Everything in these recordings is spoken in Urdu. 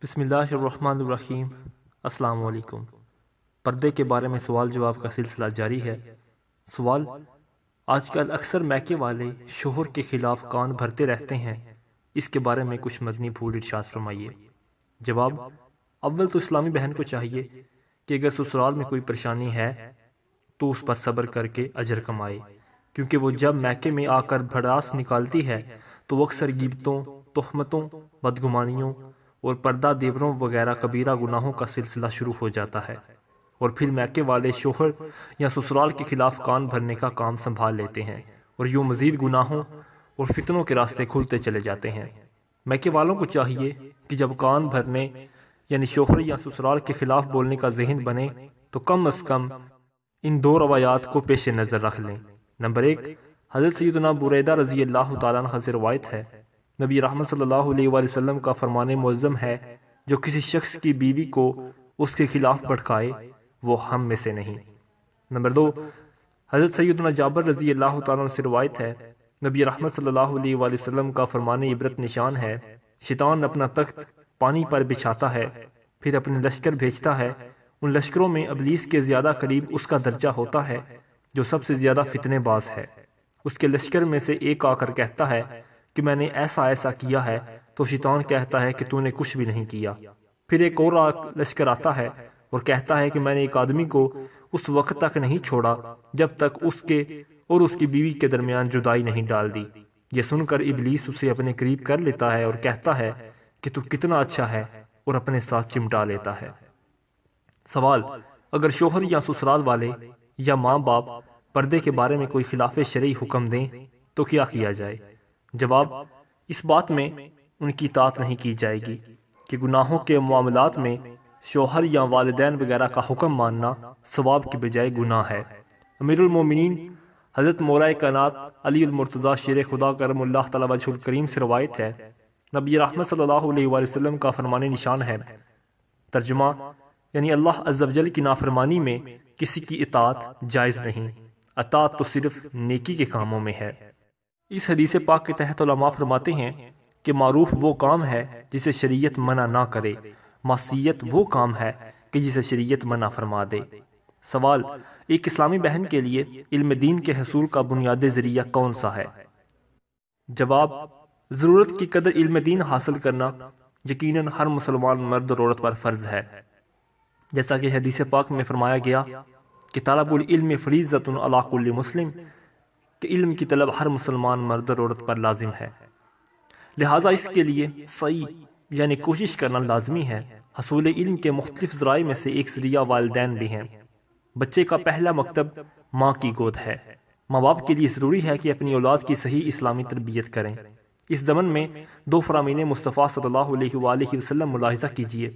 بسم اللہ الرحمن الرحیم۔ السلام علیکم۔ پردے کے بارے میں سوال جواب کا سلسلہ جاری ہے۔ سوال: آج کل اکثر میکے والے شوہر کے خلاف کان بھرتے رہتے ہیں، اس کے بارے میں کچھ مدنی پھول ارشاد فرمائیے۔ جواب: اول تو اسلامی بہن کو چاہیے کہ اگر سسرال میں کوئی پریشانی ہے تو اس پر صبر کر کے اجر کمائے، کیونکہ وہ جب میکے میں آ کر بھڑاس نکالتی ہے تو وہ اکثر غیبتوں، تہمتوں، بدگمانیوں اور پردہ دیوروں وغیرہ کبیرہ گناہوں کا سلسلہ شروع ہو جاتا ہے، اور پھر میکے والے شوہر یا سسرال کے خلاف کان بھرنے کا کام سنبھال لیتے ہیں، اور یوں مزید گناہوں اور فتنوں کے راستے کھلتے چلے جاتے ہیں۔ میکے والوں کو چاہیے کہ جب کان بھرنے یعنی شوہر یا سسرال کے خلاف بولنے کا ذہن بنے تو کم از کم ان دو روایات کو پیش نظر رکھ لیں۔ نمبر 1، حضرت سیدنا بریدہ رضی اللہ تعالیٰ عنہ سے روایت ہے، نبی رحمت صلی اللہ علیہ وآلہ وسلم کا فرمان معظم ہے، جو کسی شخص کی بیوی کو اس کے خلاف بھڑکائے وہ ہم میں سے نہیں۔ نمبر 2، حضرت سیدنا جابر رضی اللہ تعالیٰ عنہ سے روایت ہے، نبی رحمت صلی اللہ علیہ وآلہ وسلم کا فرمان عبرت نشان ہے، شیطان اپنا تخت پانی پر بچھاتا ہے، پھر اپنے لشکر بھیجتا ہے، ان لشکروں میں ابلیس کے زیادہ قریب اس کا درجہ ہوتا ہے جو سب سے زیادہ فتنے باز ہے۔ اس کے لشکر میں سے ایک آ کر کہتا ہے کہ میں نے ایسا ایسا کیا ہے، تو شیطان کہتا ہے کہ تو نے کچھ بھی نہیں کیا۔ پھر ایک اور لشکر آتا ہے اور کہتا ہے کہ میں نے ایک آدمی کو اس وقت تک نہیں چھوڑا جب تک اس کے اور اس کی بیوی کے درمیان جدائی نہیں ڈال دی۔ یہ سن کر ابلیس اسے اپنے قریب کر لیتا ہے اور کہتا ہے کہ تو کتنا اچھا ہے، اور اپنے ساتھ چمٹا لیتا ہے۔ سوال: اگر شوہر یا سسرال والے یا ماں باپ پردے کے بارے میں کوئی خلاف شرعی حکم دیں تو کیا کیا جائے؟ جواب: اس بات میں ان کی اطاعت نہیں کی جائے گی کہ گناہوں کے معاملات میں شوہر یا والدین وغیرہ کا حکم ماننا ثواب کے بجائے گناہ ہے۔ امیر المومنین حضرت مولا کائنات علی المرتضیٰ شیر خدا کرم اللہ تعالی وجہ الکریم سے روایت ہے، نبی رحمت صلی اللہ علیہ وآلہ وسلم کا فرمان نشان ہے، ترجمہ یعنی اللہ عز و جل کی نافرمانی میں کسی کی اطاعت جائز نہیں، اطاعت تو صرف نیکی کے کاموں میں ہے۔ اس حدیث پاک کے تحت علماء فرماتے ہیں کہ معروف وہ کام ہے جسے شریعت منع نہ کرے، معصیت وہ کام ہے کہ جسے شریعت منع فرما دے۔ سوال: ایک اسلامی بہن کے لیے علم دین کے حصول کا بنیادی ذریعہ کون سا ہے؟ جواب: ضرورت کی قدر علم دین حاصل کرنا یقیناً ہر مسلمان مرد اور عورت پر فرض ہے، جیسا کہ حدیث پاک میں فرمایا گیا کہ طلب العلم فریضۃ علی کل مسلم، کہ علم کی طلب ہر مسلمان مرد اور عورت پر لازم ہے، لہٰذا اس کے لیے سعی یعنی کوشش کرنا لازمی ہے۔ حصول علم کے مختلف ذرائع میں سے ایک ذریعہ والدین بھی ہیں۔ بچے کا پہلا مکتب ماں کی گود ہے۔ ماں باپ کے لیے ضروری ہے کہ اپنی اولاد کی صحیح اسلامی تربیت کریں۔ اس ضمن میں دو فرامین مصطفیٰ صلی اللہ علیہ وآلہ وسلم ملاحظہ کیجیے۔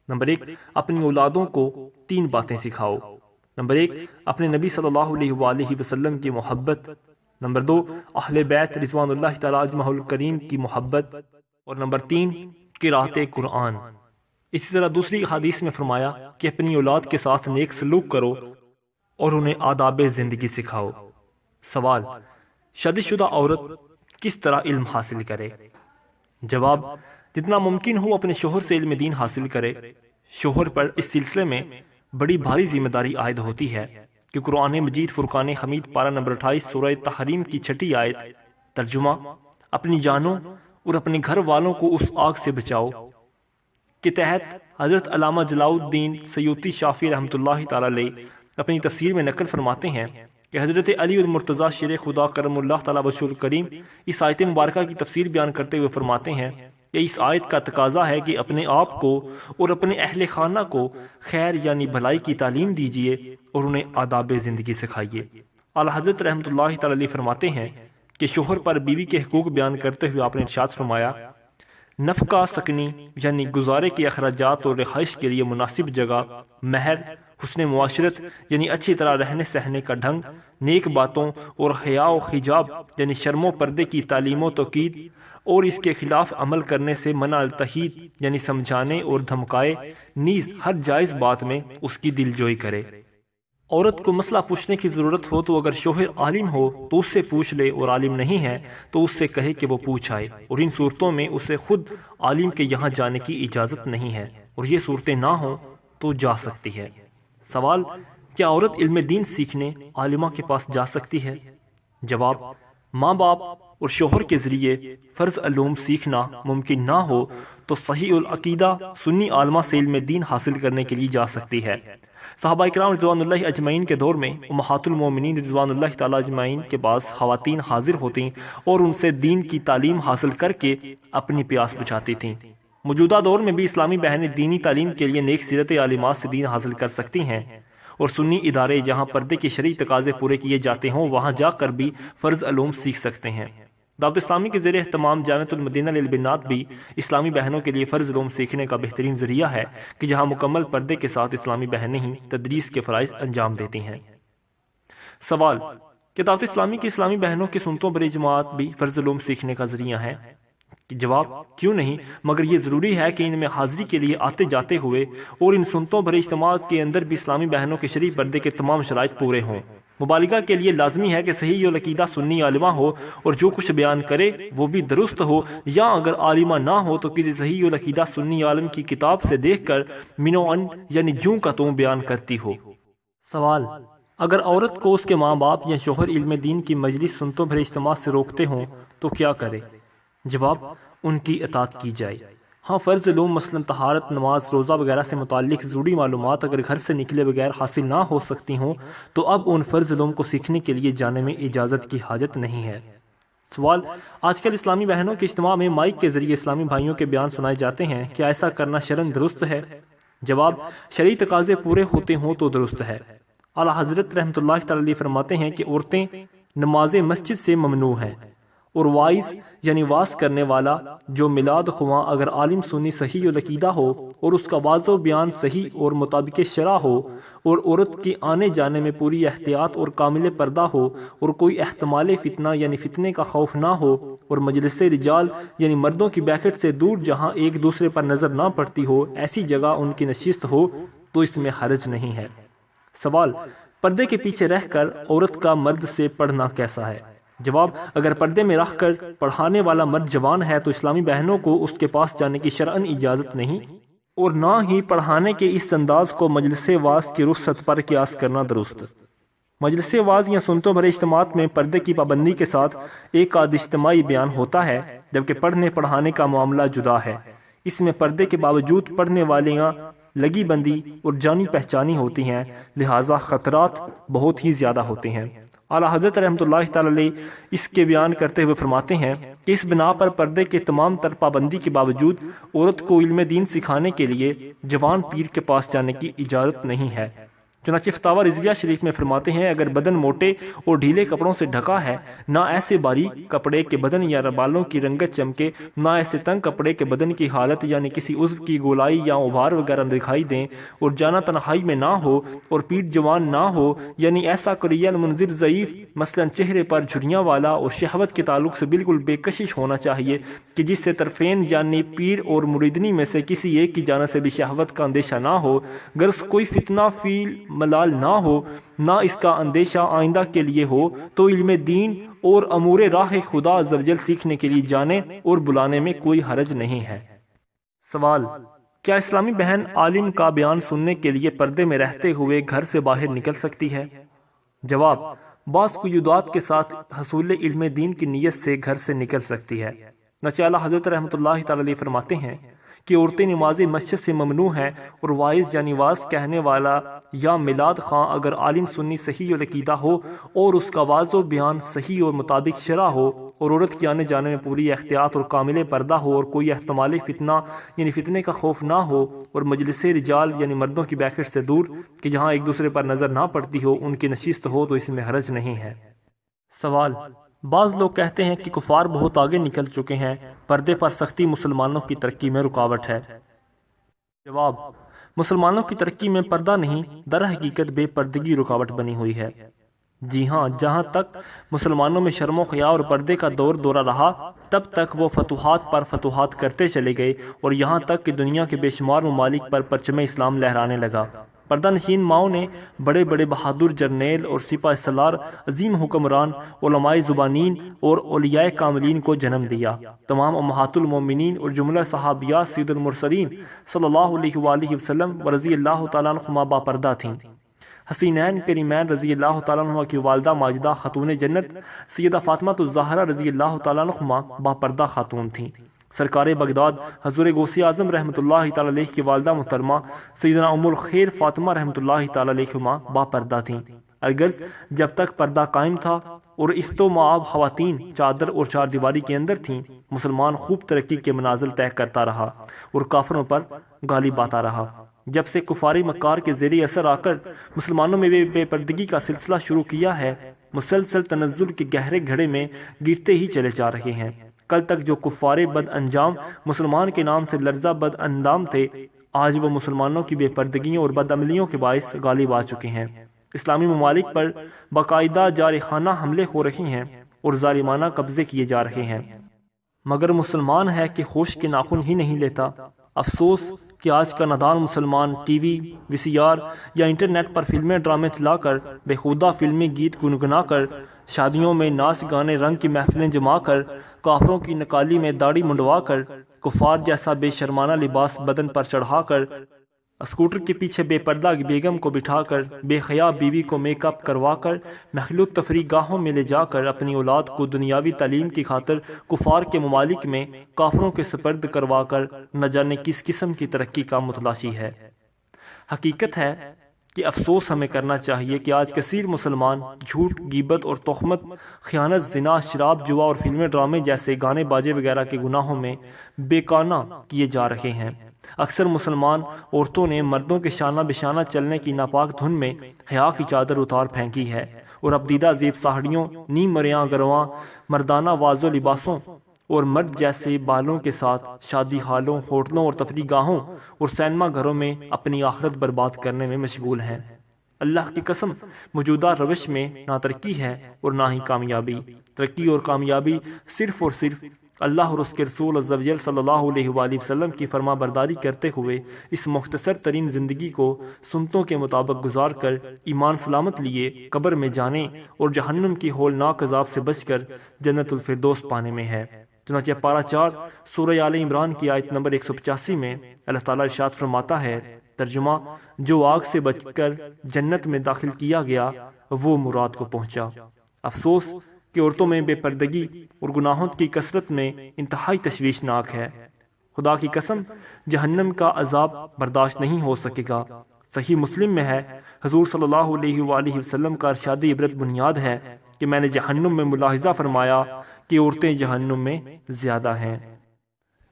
نمبر 1، اپنی اولادوں کو 3 باتیں سکھاؤ۔ نمبر 1، اپنے نبی صلی اللہ علیہ وآلہ وسلم کی محبت۔ نمبر 2، اہل بیت رضوان اللہ تعالیٰ اجمع الکریم کی محبت۔ اور نمبر 3، قراءت قرآن۔ اسی طرح دوسری حدیث میں فرمایا کہ اپنی اولاد کے ساتھ نیک سلوک کرو اور انہیں آداب زندگی سکھاؤ۔ سوال: شادی شدہ عورت کس طرح علم حاصل کرے؟ جواب: جتنا ممکن ہو اپنے شوہر سے علم دین حاصل کرے۔ شوہر پر اس سلسلے میں بڑی بھاری ذمہ داری عائد ہوتی ہے کہ قرآن مجید فرقان حمید پارہ نمبر 28 سورہ تحریم کی 6 آیت، ترجمہ اپنی جانوں اور اپنے گھر والوں کو اس آگ سے بچاؤ کے تحت حضرت علامہ جلال الدین سیوطی شافعی رحمۃ اللہ تعالی علیہ اپنی تفسیر میں نقل فرماتے ہیں کہ حضرت علی المرتضیٰ شیر خدا کرم اللہ تعالی وجہ الکریم اس آیت مبارکہ کی تفسیر بیان کرتے ہوئے فرماتے ہیں کہ اس آیت کا تقاضا ہے کہ اپنے آپ کو اور اپنے اہل خانہ کو خیر یعنی بھلائی کی تعلیم دیجیے اور انہیں آداب زندگی سکھائیے۔ اعلیٰ حضرت رحمۃ اللہ تعالی علیہ فرماتے ہیں کہ شوہر پر بیوی کے حقوق بیان کرتے ہوئے آپ نے ارشاد فرمایا، نفقہ سکنی یعنی گزارے کے اخراجات اور رہائش کے لیے مناسب جگہ، مہر، حسن معاشرت یعنی اچھی طرح رہنے سہنے کا ڈھنگ، نیک باتوں اور حیا و حجاب یعنی شرم و پردے کی تعلیم و توقید، اور اس کے خلاف عمل کرنے سے منع التحید یعنی سمجھانے اور دھمکائے، نیز ہر جائز بات میں اس کی دل جوئی کرے۔ عورت کو مسئلہ پوچھنے کی ضرورت ہو تو اگر شوہر عالم ہو تو اس سے پوچھ لے، اور عالم نہیں ہے تو اس سے کہے کہ وہ پوچھ آئے، اور ان صورتوں میں اسے خود عالم کے یہاں جانے کی اجازت نہیں ہے، اور یہ صورتیں نہ ہوں تو جا سکتی ہے۔ سوال: کیا عورت علم دین سیکھنے عالمہ کے پاس جا سکتی ہے؟ جواب: ماں باپ اور شوہر کے ذریعے فرض علوم سیکھنا ممکن نہ ہو تو صحیح العقیدہ سنی عالمہ سے علم دین حاصل کرنے کے لیے جا سکتی ہے۔ صحابہ کرام رضوان اللہ اجمعین کے دور میں امہات المومنین رضوان اللہ تعالی اجمعین کے پاس خواتین حاضر ہوتیں اور ان سے دین کی تعلیم حاصل کر کے اپنی پیاس بجھاتی تھیں۔ موجودہ دور میں بھی اسلامی بہنیں دینی تعلیم کے لیے نیک سیرت عالمات سے دین حاصل کر سکتی ہیں، اور سنی ادارے جہاں پردے کے شرعی تقاضے پورے کیے جاتے ہوں وہاں جا کر بھی فرض علوم سیکھ سکتے ہیں۔ دعوت اسلامی کے زیر اہتمام جامعۃ المدینہ للبنات بھی اسلامی بہنوں کے لیے فرض علوم سیکھنے کا بہترین ذریعہ ہے کہ جہاں مکمل پردے کے ساتھ اسلامی بہنیں ہی تدریس کے فرائض انجام دیتی ہیں۔ سوال: کیا دعوت اسلامی کی اسلامی بہنوں کی سنتوں پر جماعت بھی فرض علوم سیکھنے کا ذریعہ ہے؟ جواب: کیوں نہیں، مگر یہ ضروری ہے کہ ان میں حاضری کے لیے آتے جاتے ہوئے اور ان سنتوں بھرے اجتماعات کے اندر بھی اسلامی بہنوں کے شرعی پردے کے تمام شرائط پورے ہوں۔ مبالغہ کے لیے لازمی ہے کہ صحیح العقیدہ سنی عالمہ ہو اور جو کچھ بیان کرے وہ بھی درست ہو، یا اگر عالمہ نہ ہو تو کسی صحیح العقیدہ سنی عالم کی کتاب سے دیکھ کر منوعن یعنی جوں کا توں بیان کرتی ہو۔ سوال: اگر عورت کو اس کے ماں باپ یا شوہر علم دین کی مجلس سنتوں بھرے اجتماع سے روکتے ہوں تو کیا کرے؟ جواب: ان کی اطاعت کی جائے۔ ہاں، فرض علوم مثلا طہارت، نماز، روزہ وغیرہ سے متعلق ضروری معلومات اگر گھر سے نکلے بغیر حاصل نہ ہو سکتی ہوں تو اب ان فرض علوم کو سیکھنے کے لیے جانے میں اجازت کی حاجت نہیں ہے۔ سوال: آج کل اسلامی بہنوں کے اجتماع میں مائک کے ذریعے اسلامی بھائیوں کے بیان سنائے جاتے ہیں، کیا ایسا کرنا شرعاً درست ہے؟ جواب: شرعی تقاضے پورے ہوتے ہوں تو درست ہے۔ اعلیٰ حضرت رحمۃ اللہ تعالی فرماتے ہیں کہ عورتیں نماز مسجد سے ممنوع ہیں، اور وائز یعنی واز کرنے والا جو میلاد خواں اگر عالم سنی صحیح العقیدہ ہو اور اس کا واضح و بیان صحیح اور مطابق شرع ہو، اور عورت کی آنے جانے میں پوری احتیاط اور کامل پردہ ہو، اور کوئی احتمال فتنہ یعنی فتنے کا خوف نہ ہو، اور مجلس رجال یعنی مردوں کی بیٹھک سے دور جہاں ایک دوسرے پر نظر نہ پڑتی ہو ایسی جگہ ان کی نشست ہو تو اس میں حرج نہیں ہے۔ سوال: پردے کے پیچھے رہ کر عورت کا مرد سے پڑھنا کیسا ہے؟ جواب: اگر پردے میں رہ کر پڑھانے والا مرد جوان ہے تو اسلامی بہنوں کو اس کے پاس جانے کی شرعاً اجازت نہیں، اور نہ ہی پڑھانے کے اس انداز کو مجلس واز کی رخصت پر قیاس کرنا درست۔ مجلس واز یا سنتوں بھرے اجتماعات میں پردے کی پابندی کے ساتھ ایک آدھ اجتماعی بیان ہوتا ہے، جبکہ پڑھنے پڑھانے کا معاملہ جدا ہے۔ اس میں پردے کے باوجود پڑھنے والیاں لگی بندی اور جانی پہچانی ہوتی ہیں، لہٰذا خطرات بہت ہی زیادہ ہوتے ہیں۔ اعلیٰ حضرت رحمۃ اللہ تعالی علیہ اس کے بیان کرتے ہوئے فرماتے ہیں کہ اس بنا پر پردے کے تمام تر پابندی کے باوجود عورت کو علم دین سکھانے کے لیے جوان پیر کے پاس جانے کی اجازت نہیں ہے۔ چنانچہ فتاوی رضویہ شریف میں فرماتے ہیں اگر بدن موٹے اور ڈھیلے کپڑوں سے ڈھکا ہے، نہ ایسے باریک کپڑے کے بدن یا بالوں کی رنگت چمکے، نہ ایسے تنگ کپڑے کے بدن کی حالت یعنی کسی عضو کی گولائی یا ابھار وغیرہ دکھائی دیں، اور جانا تنہائی میں نہ ہو، اور پیٹ جوان نہ ہو یعنی ایسا قریہ منظر ضعیف مثلا چہرے پر جھریاں والا اور شہوت کے تعلق سے بالکل بے کشش ہونا چاہیے کہ جس سے طرفین یعنی پیر اور مریدنی میں سے کسی ایک کی جانب سے بھی شہوت کا اندیشہ نہ ہو، غرض کوئی فتنہ فیل ملال نہ ہو، نہ اس کا اندیشہ آئندہ کے لیے ہو، تو علم دین اور امور راہ خدا عز و جل سیکھنے کے لیے جانے اور بلانے میں کوئی حرج نہیں ہے۔ سوال: کیا اسلامی بہن عالم کا بیان سننے کے لیے پردے میں رہتے ہوئے گھر سے باہر نکل سکتی ہے؟ جواب: بعض قیودات کے ساتھ حصول علم دین کی نیت سے گھر سے نکل سکتی ہے۔ چنانچہ اعلیٰ حضرت رحمۃ اللہ تعالی علیہ فرماتے ہیں کہ عورتیں نماز مسجد سے ممنوع ہیں، اور واعظ یعنی واز کہنے والا یا میلاد خواں اگر عالم سنی صحیح العقیدہ ہو اور اس کا واضح بیان صحیح اور مطابق شرع ہو، اور عورت کے آنے جانے میں پوری احتیاط اور کامل پردہ ہو، اور کوئی احتمال فتنہ یعنی فتنے کا خوف نہ ہو، اور مجلس رجال یعنی مردوں کی بیٹھک سے دور کہ جہاں ایک دوسرے پر نظر نہ پڑتی ہو ان کی نشست ہو تو اس میں حرج نہیں ہے۔ سوال: بعض لوگ کہتے ہیں کہ کفار بہت آگے نکل چکے ہیں، پردے پر سختی مسلمانوں کی ترقی میں رکاوٹ ہے۔ جواب: مسلمانوں کی ترقی میں پردہ نہیں، در حقیقت بے پردگی رکاوٹ بنی ہوئی ہے۔ جی ہاں، جہاں تک مسلمانوں میں شرم و حیا اور پردے کا دور دورہ رہا تب تک وہ فتوحات پر فتوحات کرتے چلے گئے، اور یہاں تک کہ دنیا کے بے شمار ممالک پر پرچم اسلام لہرانے لگا۔ پردہ نشین ماؤں نے بڑے بڑے بہادر جرنیل اور سپہ سالار، عظیم حکمران، علماء زبانین اور اولیاء کاملین کو جنم دیا۔ تمام امہات المومنین اور جملہ صحابیات سید المرسلین صلی اللہ علیہ وآلہ وسلم و رضی اللہ تعالیٰ عنہما با پردہ تھیں۔ حسینین کریمین رضی اللہ تعالیٰ عنہ کی والدہ ماجدہ خاتون جنت سیدہ فاطمہ الزہرا رضی اللہ تعالیٰ عنہما با پردہ خاتون تھیں۔ سرکار بغداد حضور غوث اعظم رحمۃ اللہ تعالیٰ علیہ کی والدہ محترمہ سیدنا ام الخیر فاطمہ رحمۃ اللہ تعالیٰ علیہما با پردہ تھیں۔ الغرض جب تک پردہ قائم تھا اور افت و معاب خواتین چادر اور چار دیواری کے اندر تھیں، مسلمان خوب ترقی کے منازل طے کرتا رہا اور کافروں پر غالب آتا رہا۔ جب سے کفاری مکار کے زیر اثر آ کر مسلمانوں میں بے پردگی کا سلسلہ شروع کیا ہے، مسلسل تنزل کے گہرے گھڑے میں گرتے ہی چلے جا رہے ہیں۔ کل تک جو کفار بد انجام مسلمان کے نام سے لرزہ بد اندام تھے، آج وہ مسلمانوں کی بے پردگیوں اور بد عملیوں کے باعث غالب آ چکے ہیں۔ اسلامی ممالک پر باقاعدہ جارحانہ حملے ہو رہے ہیں اور ظالمانہ قبضے کیے جا رہے ہیں، مگر مسلمان ہے کہ ہوش کے ناخن ہی نہیں لیتا۔ افسوس کہ آج کا نادان مسلمان ٹی وی، وی سی آر یا انٹرنیٹ پر فلمیں ڈرامے چلا کر، بےخودہ فلمی گیت گنگنا کر، شادیوں میں ناچ گانے رنگ کی محفلیں جما کر، کافروں کی نکالی میں داڑھی منڈوا کر، کفار جیسا بے شرمانہ لباس بدن پر چڑھا کر، اسکوٹر کے پیچھے بے پردہ بیگم کو بٹھا کر، بے حیا بیوی کو میک اپ کروا کر، مخلوط تفریح گاہوں میں لے جا کر اپنی اولاد کو دنیاوی تعلیم کی خاطر کفار کے ممالک میں کافروں کے سپرد کروا کر نہ جانے کس قسم کی ترقی کا متلاشی ہے۔ حقیقت ہے کہ افسوس ہمیں کرنا چاہیے کہ آج کثیر مسلمان جھوٹ، غیبت اور تہمت، خیانت، زنا، شراب، جوا اور فلمیں ڈرامے جیسے گانے باجے وغیرہ کے گناہوں میں بیکانہ کیے جا رہے ہیں۔ اکثر مسلمان عورتوں نے مردوں کے شانہ بشانہ چلنے کی ناپاک دھن میں حیا کی چادر اتار پھینکی ہے اور اب دیدہ زیب ساڑیوں، نیم مریاں گرواں مردانہ واز و لباسوں اور مرد جیسے بالوں کے ساتھ شادی ہالوں، ہوٹلوں اور تفریح گاہوں اور سینما گھروں میں اپنی آخرت برباد کرنے میں مشغول ہیں۔ اللہ کی قسم، موجودہ روش میں نہ ترقی ہے اور نہ ہی کامیابی۔ ترقی اور کامیابی صرف اور صرف اللہ اور اس کے رسول عز و جل صلی اللہ علیہ وآلہ وسلم کی فرما برداری کرتے ہوئے اس مختصر ترین زندگی کو سنتوں کے مطابق گزار کر ایمان سلامت لیے قبر میں جانے اور جہنم کی ہولناک عذاب سے بچ کر جنت الفردوس پانے میں ہے۔ چنانچہ پارہ 4 سورہ آل عمران کی آیت نمبر 185 میں اللہ تعالیٰ ارشاد فرماتا ہے، ترجمہ: جو آگ سے بچ کر جنت میں داخل کیا گیا وہ مراد کو پہنچا۔ افسوس کہ عورتوں میں بے پردگی اور گناہوں کی کثرت میں انتہائی تشویشناک ہے۔ خدا کی قسم، جہنم کا عذاب برداشت نہیں ہو سکے گا۔ صحیح مسلم میں ہے، حضور صلی اللہ علیہ وآلہ وسلم کا ارشاد عبرت بنیاد ہے کہ میں نے جہنم میں ملاحظہ فرمایا کہ عورتیں جہنم میں زیادہ ہیں۔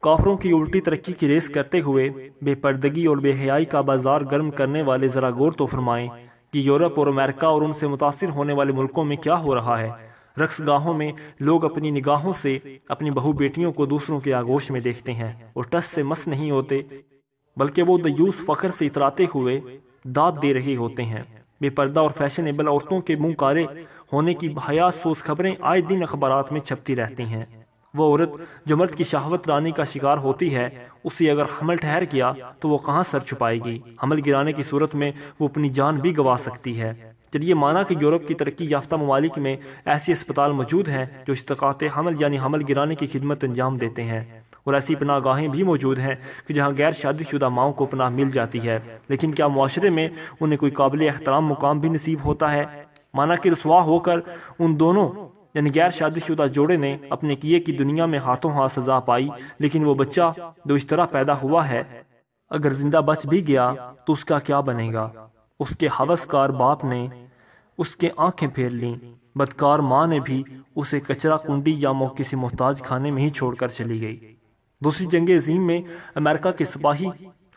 کافروں کی الٹی ترقی کی ریس کرتے ہوئے بے پردگی اور بے حیائی کا بازار گرم کرنے والے ذرا غور تو فرمائیں کہ یورپ اور امریکہ اور ان سے متاثر ہونے والے ملکوں میں کیا ہو رہا ہے۔ رقص گاہوں میں لوگ اپنی نگاہوں سے اپنی بہو بیٹیوں کو دوسروں کے آغوش میں دیکھتے ہیں اور ٹس سے مس نہیں ہوتے، بلکہ وہ دیوس فخر سے اتراتے ہوئے داد دے رہے ہوتے ہیں۔ بے پردہ اور فیشنیبل عورتوں کے منہ کارے ہونے کی حیات سوز خبریں آئے دن اخبارات میں چھپتی رہتی ہیں۔ وہ عورت جو مرد کی شہوت رانی کا شکار ہوتی ہے، اسے اگر حمل ٹھہر گیا تو وہ کہاں سر چھپائے گی؟ حمل گرانے کی صورت میں وہ اپنی جان بھی گنوا سکتی ہے۔ چلیے مانا کہ یورپ کی ترقی یافتہ ممالک میں ایسی اسپتال موجود ہیں جو استقاط حمل یعنی حمل گرانے کی خدمت انجام دیتے ہیں، اور ایسی پناہ گاہیں بھی موجود ہیں کہ جہاں غیر شادی شدہ ماؤں کو پناہ مل جاتی ہے، لیکن کیا معاشرے میں انہیں کوئی قابل احترام مقام بھی نصیب ہوتا ہے؟ مانا کہ رسوا ہو کر ان دونوں یعنی غیر شادی شدہ جوڑے نے اپنے کیے کی دنیا میں ہاتھوں ہاتھ سزا پائی، لیکن وہ بچہ جو اس طرح پیدا ہوا ہے اگر زندہ بچ بھی گیا تو اس کا کیا بنے گا؟ اس کے ہوسکار باپ نے اس کے آنکھیں پھیر لیں، بدکار ماں نے بھی اسے کچرا کنڈی یا کسی محتاج کھانے میں ہی چھوڑ کر چلی گئی۔ دوسری جنگ عظیم میں امریکہ کے سپاہی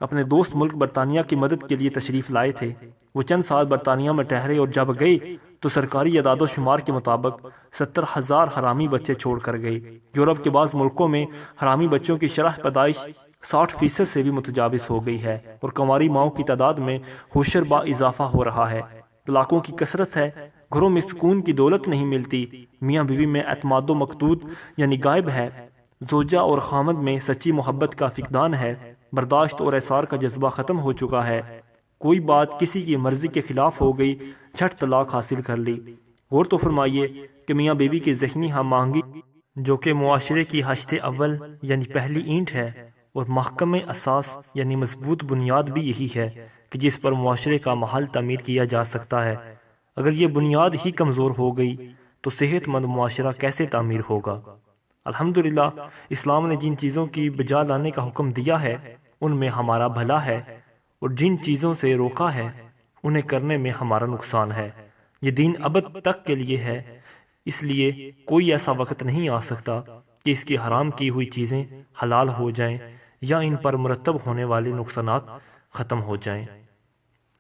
اپنے دوست ملک برطانیہ کی مدد کے لیے تشریف لائے تھے۔ وہ چند سال برطانیہ میں ٹھہرے اور جب گئے تو سرکاری اعداد و شمار کے مطابق 70,000 حرامی بچے چھوڑ کر گئے۔ یورپ کے بعض ملکوں میں حرامی بچوں کی شرح پیدائش 60% سے بھی متجاوز ہو گئی ہے اور کنواری ماؤں کی تعداد میں ہوشر با اضافہ ہو رہا ہے۔ طلاقوں کی کثرت ہے، گھروں میں سکون کی دولت نہیں ملتی، میاں بیوی میں اعتماد و مقتود یعنی غائب ہے، زوجہ اور خامد میں سچی محبت کا فقدان ہے، برداشت اور احسار کا جذبہ ختم ہو چکا ہے، کوئی بات کسی کی مرضی کے خلاف ہو گئی، جھٹ طلاق حاصل کر لی۔ غور تو فرمائیے کہ میاں بیوی کی ذہنی ہم آہنگی، جو کہ معاشرے کی ہشت اول یعنی پہلی اینٹ ہے، اور محکم اساس یعنی مضبوط بنیاد بھی یہی ہے کہ جس پر معاشرے کا محل تعمیر کیا جا سکتا ہے۔ اگر یہ بنیاد ہی کمزور ہو گئی تو صحت مند معاشرہ کیسے تعمیر ہوگا؟ الحمدللہ اسلام نے جن چیزوں کی بجا لانے کا حکم دیا ہے ان میں ہمارا بھلا ہے، اور جن چیزوں سے روکا ہے انہیں کرنے میں ہمارا نقصان ہے۔ یہ دین ابد تک کے لیے ہے، اس لیے کوئی ایسا وقت نہیں آ سکتا کہ اس کی حرام کی ہوئی چیزیں حلال ہو جائیں یا ان پر مرتب ہونے والے نقصانات ختم ہو جائیں۔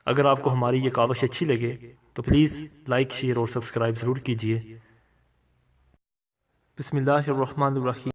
اگر آپ کو ہماری یہ کاوش اچھی لگے تو پلیز لائک، شیئر اور سبسکرائب ضرور کیجیے۔ بسم اللہ الرحمن الرحیم۔